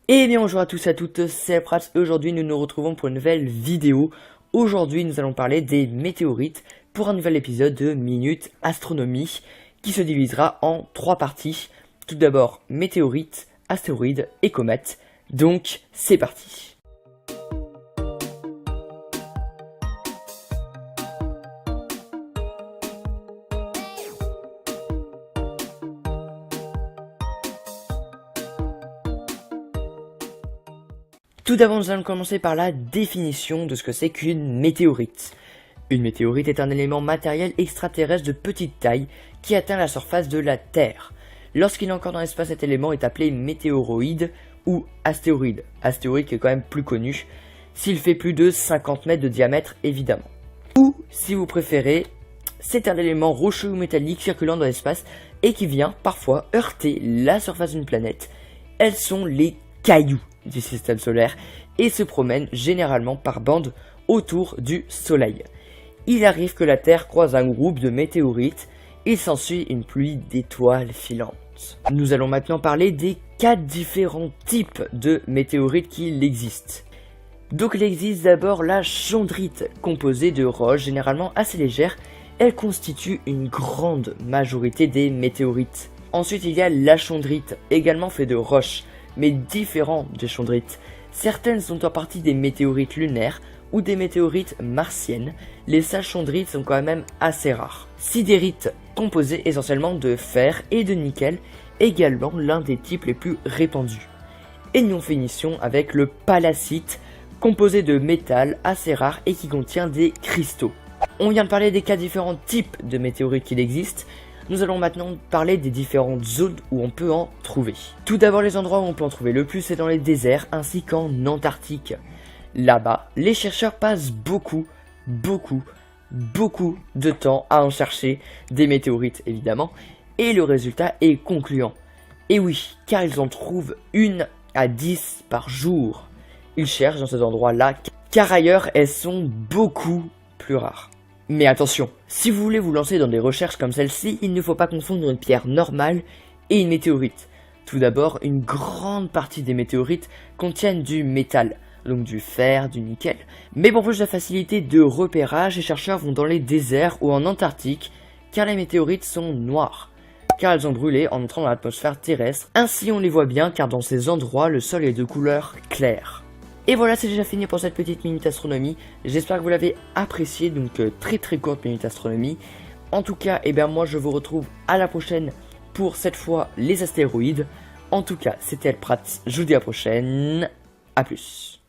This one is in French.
Et bien bonjour à tous et à toutes, c'est Prats et aujourd'hui nous nous retrouvons pour une nouvelle vidéo. Aujourd'hui nous allons parler des météorites pour un nouvel épisode de Minute Astronomie qui se divisera en 3 parties. Tout d'abord météorites, astéroïdes et comètes. Donc c'est parti. Tout d'abord, nous allons commencer par la définition de ce que c'est qu'une météorite. Une météorite est un élément matériel extraterrestre de petite taille qui atteint la surface de la Terre. Lorsqu'il est encore dans l'espace, cet élément est appelé météoroïde ou astéroïde. Astéroïde qui est quand même plus connu, s'il fait plus de 50 mètres de diamètre évidemment. Ou, si vous préférez, c'est un élément rocheux ou métallique circulant dans l'espace et qui vient parfois heurter la surface d'une planète. Elles sont les cailloux du système solaire et se promènent généralement par bande autour du Soleil. Il arrive que la Terre croise un groupe de météorites et s'ensuit une pluie d'étoiles filantes. Nous allons maintenant parler des 4 différents types de météorites qu'il existe. Donc il existe d'abord la chondrite, composée de roches généralement assez légères. Elle constitue une grande majorité des météorites. Ensuite il y a la chondrite, également fait de roches, mais différents des chondrites. Certaines sont en partie des météorites lunaires ou des météorites martiennes. Les sales chondrites sont quand même assez rares. Sidérite, composée essentiellement de fer et de nickel, également l'un des types les plus répandus. Et nous finissons avec le palacite, composé de métal assez rare et qui contient des cristaux. On vient de parler des 4 différents types de météorites qu'il existe. Nous allons maintenant parler des différentes zones où on peut en trouver. Tout d'abord, les endroits où on peut en trouver le plus, c'est dans les déserts ainsi qu'en Antarctique. Là-bas, les chercheurs passent beaucoup de temps à en chercher des météorites évidemment, et le résultat est concluant. Et oui, car ils en trouvent 1 à 10 par jour. Ils cherchent dans ces endroits-là, car ailleurs elles sont beaucoup plus rares. Mais attention, si vous voulez vous lancer dans des recherches comme celle-ci, il ne faut pas confondre une pierre normale et une météorite. Tout d'abord, une grande partie des météorites contiennent du métal, donc du fer, du nickel. Mais pour plus de facilité de repérage, les chercheurs vont dans les déserts ou en Antarctique, car les météorites sont noires, car elles ont brûlé en entrant dans l'atmosphère terrestre. Ainsi on les voit bien, car dans ces endroits, le sol est de couleur claire. Et voilà, c'est déjà fini pour cette petite minute astronomie. J'espère que vous l'avez apprécié, donc très courte minute astronomie. En tout cas, moi je vous retrouve à la prochaine pour cette fois les astéroïdes. En tout cas, c'était El Prats, je vous dis à la prochaine, à plus.